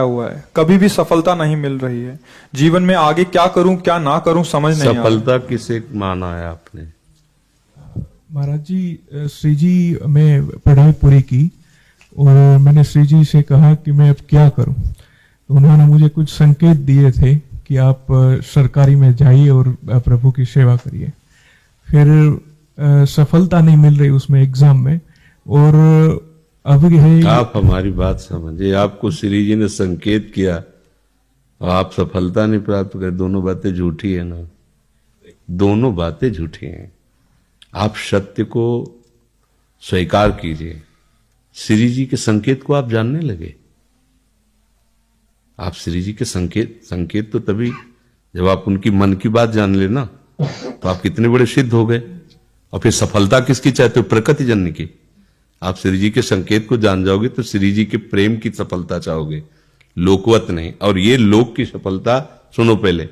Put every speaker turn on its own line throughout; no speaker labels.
हुआ है, कभी भी सफलता नहीं मिल रही है। जीवन में आगे क्या करूं क्या ना करूं समझ नहीं आ रहा।
सफलता किसे माना है आपने?
महाराज जी, श्री जी मैं पढ़ाई पूरी की और मैंने श्री जी से कहा कि मैं अब क्या करूं। तो उन्होंने मुझे कुछ संकेत दिए थे कि आप सरकारी में जाइए और प्रभु की सेवा करिए। फिर सफलता नहीं मिल रही उसमें एग्जाम में, और अब है
आप हमारी बात समझिए। आपको श्री जी ने संकेत किया और आप सफलता नहीं प्राप्त कर, दोनों बातें झूठी है ना। दोनों बातें झूठी हैं। आप सत्य को स्वीकार कीजिए। श्री जी के संकेत को आप जानने लगे। आप श्री जी के संकेत तो तभी जब आप उनकी मन की बात जान लेना, तो आप कितने बड़े सिद्ध हो गए। और फिर सफलता किसकी चाहते हो? प्रकृति जन्य की। आप श्री जी के संकेत को जान जाओगे तो श्री जी के प्रेम की सफलता चाहोगे, लोकवत नहीं। और ये लोक की सफलता, सुनो पहले,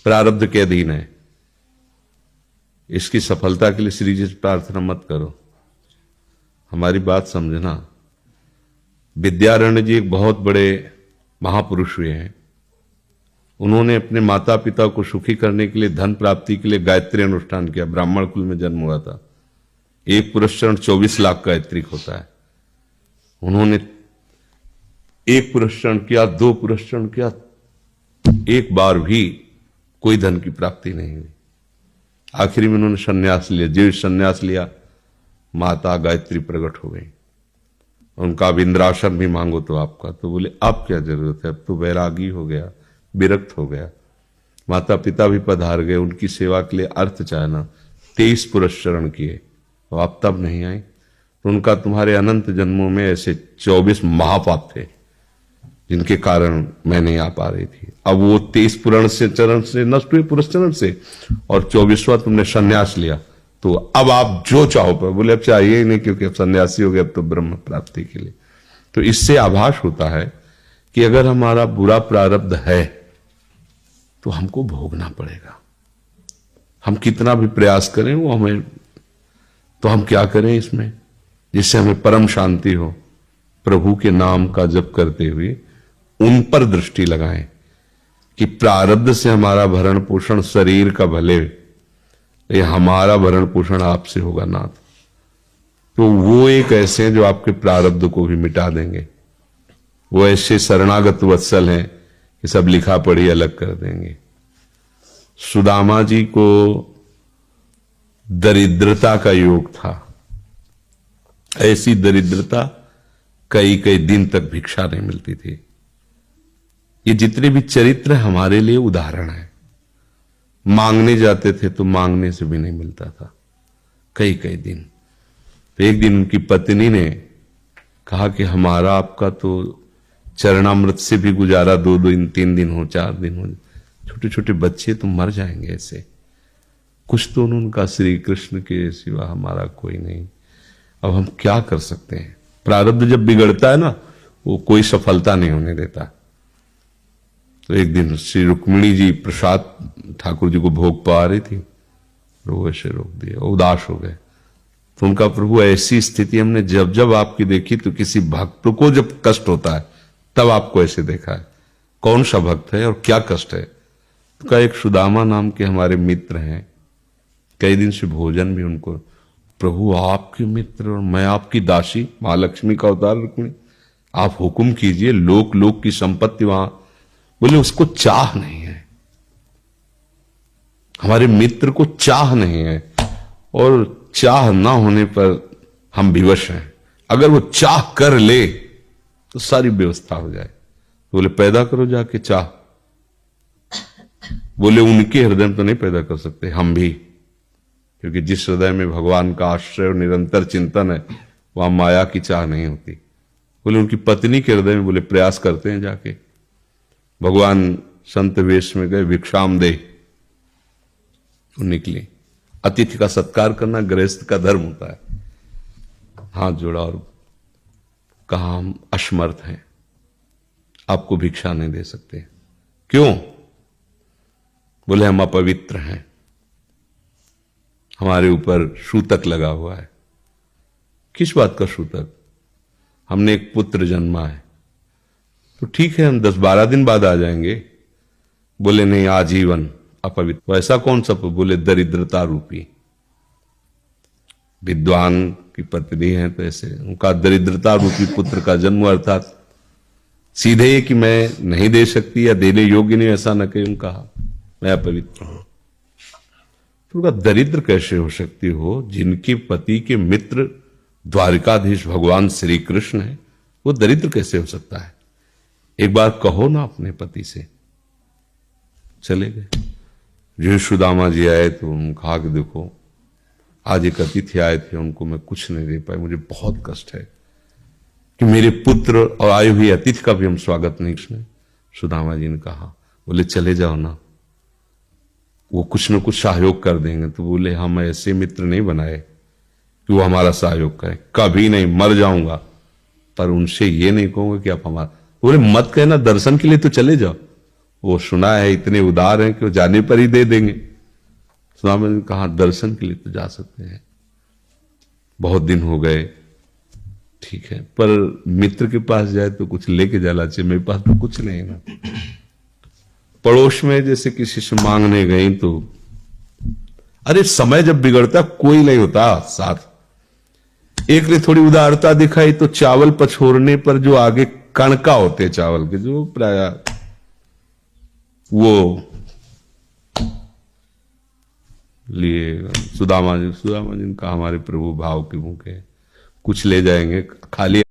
प्रारब्ध के अधीन है। इसकी सफलता के लिए श्री जी से प्रार्थना मत करो। हमारी बात समझना। विद्यारण्य जी एक बहुत बड़े महापुरुष हुए हैं। उन्होंने अपने माता पिता को सुखी करने के लिए, धन प्राप्ति के लिए गायत्री अनुष्ठान किया। ब्राह्मण कुल में जन्म हुआ था। एक पुरस्चरण 24 लाख गायत्री होता है। उन्होंने एक पुरस्चरण किया, 2 पुरस्चरण किया, एक बार भी कोई धन की प्राप्ति नहीं हुई। आखिरी में उन्होंने संन्यास लिया। जीव संन्यास लिया, माता गायत्री प्रकट हो गई। उनका अब इंद्रासन भी मांगो तो आपका, तो बोले अब क्या जरूरत है, अब तो वैरागी हो गया, विरक्त हो गया। माता पिता भी पधार गए, उनकी सेवा के लिए अर्थ चाहना। 23 पुरस्चरण किए और आप तब नहीं आए। तो उनका तुम्हारे अनंत जन्मों में ऐसे 24 महापाप थे जिनके कारण मैं नहीं आ पा रही थी। अब वो 23 पुरण से चरण से नष्ट हुए, पुरस्चरण से, और 24वां तुमने संन्यास लिया। तो अब आप जो चाहो पर, बोले अब चाहिए ही नहीं क्योंकि अब सन्यासी हो गए, अब तो ब्रह्म प्राप्ति के लिए। तो इससे आभास होता है कि अगर हमारा बुरा प्रारब्ध है तो हमको भोगना पड़ेगा। हम कितना भी प्रयास करें वो हमें, तो हम क्या करें इसमें जिससे हमें परम शांति हो? प्रभु के नाम का जप करते हुए उन पर दृष्टि लगाएं कि प्रारब्ध से हमारा भरण पोषण शरीर का भले, ये हमारा भरण पोषण आपसे होगा नाथ। तो वो एक ऐसे हैं जो आपके प्रारब्ध को भी मिटा देंगे। वो ऐसे शरणागत वत्सल हैं कि सब लिखा पढ़ी अलग कर देंगे। सुदामा जी को दरिद्रता का योग था। ऐसी दरिद्रता, कई कई दिन तक भिक्षा नहीं मिलती थी। ये जितने भी चरित्र हमारे लिए उदाहरण है। मांगने जाते थे तो मांगने से भी नहीं मिलता था, कई कई दिन। तो एक दिन उनकी पत्नी ने कहा कि हमारा आपका तो चरणामृत से भी गुजारा 2 दिन 3 दिन हो, 4 दिन हो, छोटे छोटे बच्चे तो मर जाएंगे ऐसे। कुछ तो उनका श्री कृष्ण के सिवा हमारा कोई नहीं। अब हम क्या कर सकते हैं? प्रारब्ध जब बिगड़ता है ना, वो कोई सफलता नहीं होने देता। तो एक दिन श्री रुक्मिणी जी प्रसाद ठाकुर जी को भोग पा रही थी, वो ऐसे रोक दिया, उदास हो गए। तो उनका प्रभु ऐसी स्थिति हमने जब जब आपकी देखी, तो किसी भक्त को जब कष्ट होता है तब आपको ऐसे देखा है। कौन सा भक्त है और क्या कष्ट है? तो का एक सुदामा नाम के हमारे मित्र हैं, कई दिन से भोजन भी उनको, प्रभु आपके मित्र और मैं आपकी दासी, महालक्ष्मी का अवतार रुक्मिणी, आप हुक्म कीजिए, लोक लोक की संपत्ति वहां। बोले उसको चाह नहीं है, हमारे मित्र को चाह नहीं है, और चाह ना होने पर हम विवश हैं। अगर वो चाह कर ले तो सारी व्यवस्था हो जाए। बोले पैदा करो जाके चाह। बोले उनके हृदय में तो नहीं पैदा कर सकते, हम भी, क्योंकि जिस हृदय में भगवान का आश्रय और निरंतर चिंतन है वहां माया की चाह नहीं होती। बोले उनकी पत्नी के हृदय में, बोले प्रयास करते हैं जाके। भगवान संत वेश में गए, भिक्षाम दे, वो निकली। अतिथि का सत्कार करना गृहस्थ का धर्म होता है। हाथ जोड़ा और कहा हम असमर्थ हैं, आपको भिक्षा नहीं दे सकते। क्यों? बोले हम अपवित्र हैं, हमारे ऊपर सूतक लगा हुआ है। किस बात का सूतक? हमने एक पुत्र जन्मा है। तो ठीक है, हम 10-12 दिन बाद आ जाएंगे। बोले नहीं, आजीवन अपवित्र। वैसा कौन सा? बोले दरिद्रता रूपी। विद्वान की पत्नी है तो ऐसे उनका दरिद्रता रूपी पुत्र का जन्म, अर्थात सीधे ये कि मैं नहीं दे सकती या देने योग्य नहीं, ऐसा न कहीं कहा, मैं अपवित्र हूं। तो उनका दरिद्र कैसे हो सकती हो? जिनके पति के मित्र द्वारिकाधीश भगवान श्री कृष्ण है, वो दरिद्र कैसे हो सकता है? एक बार कहो ना अपने पति से। चले गए। जो सुदामा जी आए तो उन्होंने कहा कि देखो, आज एक अतिथि आए थे, उनको मैं कुछ नहीं दे पाए, मुझे बहुत कष्ट है कि मेरे पुत्र और आए हुए अतिथि का भी हम स्वागत नहीं सुने। सुदामा जी ने कहा, बोले चले जाओ ना, वो कुछ न कुछ सहयोग कर देंगे। तो बोले हम ऐसे मित्र नहीं बनाए कि वो हमारा सहयोग करें, कभी नहीं, मर जाऊंगा पर उनसे ये नहीं कहूंगा कि आप हमारा। बोले मत कहना, दर्शन के लिए तो चले जाओ, वो सुना है इतने उदार हैं कि वो जाने पर ही दे देंगे। सुदामा जी ने कहा दर्शन के लिए तो जा सकते हैं, बहुत दिन हो गए, ठीक है, पर मित्र के पास जाए तो कुछ लेके जाना चाहिए, मेरे पास तो कुछ नहीं है ना। पड़ोस में जैसे किसी से मांगने गई तो, अरे समय जब बिगड़ता कोई नहीं होता साथ। एक ने थोड़ी उदारता दिखाई तो चावल पछोरने पर जो आगे कणका होते चावल के, जो प्राय वो लिए सुदामा जी ने कहा हमारे प्रभु भाव के भूखे, कुछ ले जाएंगे, खाली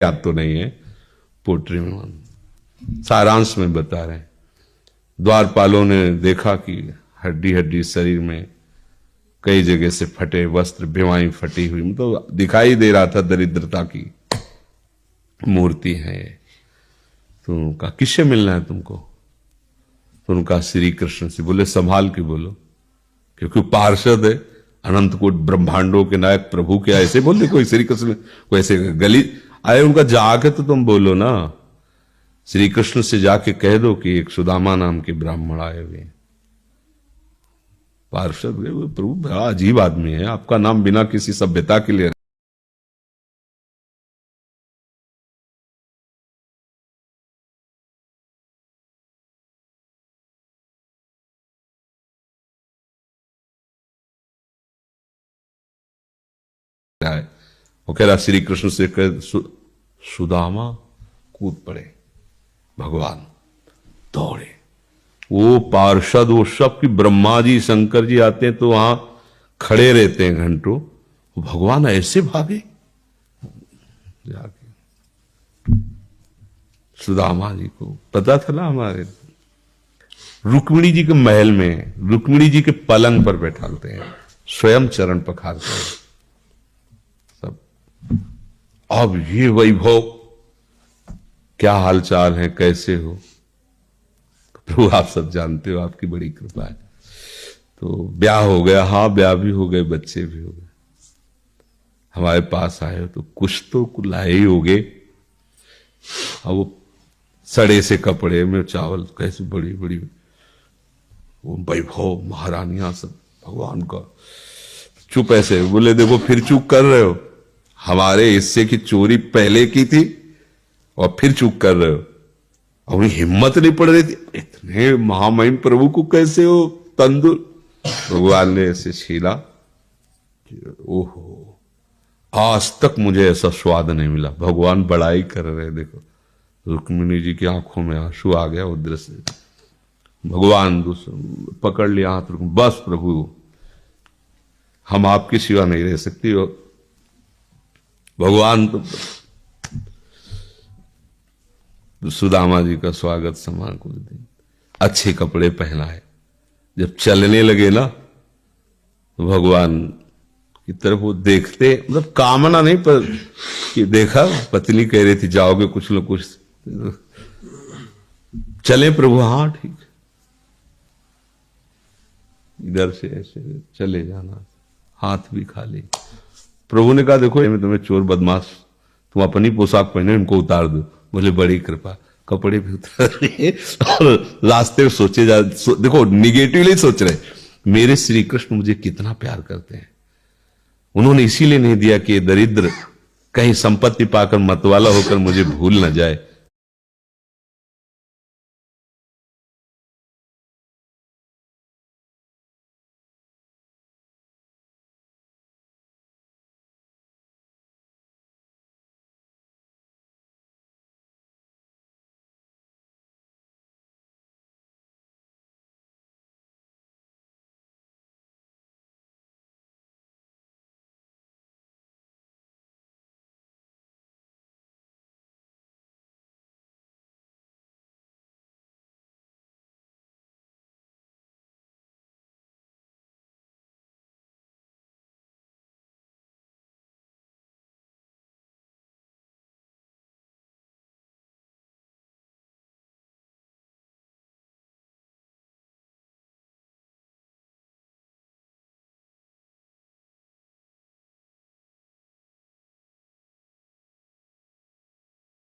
याद तो नहीं है, पोट्री में सारांश में बता रहे हैं। द्वारपालों ने देखा कि हड्डी हड्डी शरीर में कई जगह से फटे वस्त्र, बेवाई फटी हुई, मतलब दिखाई दे रहा था दरिद्रता की मूर्ति है। तो उनका किससे मिलना है तुमको? तो उनका श्री कृष्ण से। बोले संभाल के बोलो, क्योंकि पार्षद है, अनंत कोट ब्रह्मांडों के नायक प्रभु के ऐसे बोलते कोई श्री कृष्ण को ऐसे गली आए, उनका जाके तो तुम बोलो ना, श्री कृष्ण से जाके कह दो कि एक सुदामा नाम के ब्राह्मण आए हुए। पार्षद प्रभु बड़ा अजीब आदमी है, आपका नाम बिना किसी सभ्यता के लिए है। वो कह रहा श्री कृष्ण से कह सुदामा कूद पड़े, भगवान दौड़े। वो पार्षद, वो सब की ब्रह्मा जी शंकर जी आते हैं तो वहां खड़े रहते हैं घंटों, वो भगवान ऐसे भागे जाके। सुदामा जी को पता था ना, हमारे रुक्मिणी जी के महल में रुक्मिणी जी के पलंग पर बैठाते हैं, स्वयं चरण पखारते हैं सब। अब ये वैभव, क्या हालचाल है, कैसे हो? प्रभु आप सब जानते हो, आपकी बड़ी कृपा है। तो ब्याह हो गया, हाँ ब्याह भी हो गए, बच्चे भी हो गए। हमारे पास आए हो तो कुछ तो लाए ही होगे। अब वो सड़े से कपड़े में चावल, कैसे बड़ी बड़ी वो वैभव, महारानियां सब भगवान का। चुप ऐसे बोले, देखो फिर चूक कर रहे हो, हमारे हिस्से की चोरी पहले की थी और फिर चूक कर रहे हो। और हिम्मत नहीं पड़ रही थी, इतने महामहिम प्रभु को कैसे हो तंदुर। भगवान ने ऐसे छीला, ओहो आज तक मुझे ऐसा स्वाद नहीं मिला। भगवान बड़ाई कर रहे, देखो रुक्मिणी जी की आंखों में आंसू आ गया, वो दृश्य। भगवान पकड़ लिया हाथ, बस प्रभु हम आपकी सिवा नहीं रह सकती। और भगवान तो सुदामा जी का स्वागत सम्मान कुछ दिन, अच्छे कपड़े पहनाए। जब चलने लगे ना तो भगवान की तरफ वो देखते, मतलब कामना नहीं, पर कि देखा पत्नी कह रही थी जाओगे कुछ न कुछ, चले प्रभु, हाँ ठीक, इधर से ऐसे चले जाना, हाथ भी खाली। प्रभु ने कहा देखो मैं तुम्हें चोर बदमाश, तुम अपनी पोशाक पहने, इनको उतार दो। बोले बड़ी कृपा, कपड़े भी उतार रहे और रास्ते में सोचे देखो निगेटिवली सोच रहे, मेरे श्री कृष्ण मुझे कितना प्यार करते हैं, उन्होंने इसीलिए नहीं दिया कि ये दरिद्र कहीं संपत्ति पाकर मतवाला होकर मुझे भूल न जाए।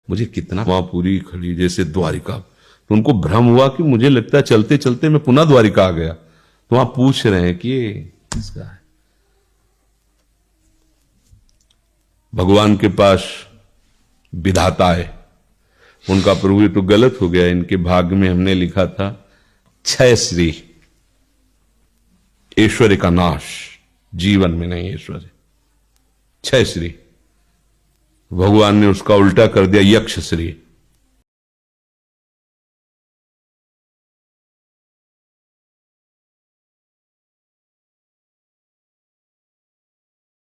मुझे कितना वहां पूरी खड़ी जैसे द्वारिका, तो उनको भ्रम हुआ कि मुझे लगता है चलते चलते मैं पुनः द्वारिका आ गया। तो वहां पूछ रहे हैं कि ये किसका है। भगवान के पास विधाता है, उनका प्रभु ये तो गलत हो गया, इनके भाग्य में हमने लिखा था क्षय श्री, ऐश्वर्य का नाश, जीवन में नहीं ऐश्वर्य, क्षय श्री। भगवान ने उसका उल्टा कर दिया यक्ष श्री।